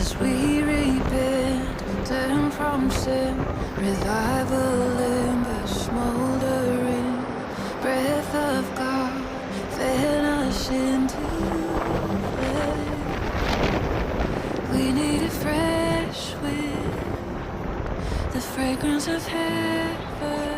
as we repent, turn from sin, revival in the smoldering breath of God, fan us into flame. We need a fresh wind, the fragrance of heaven.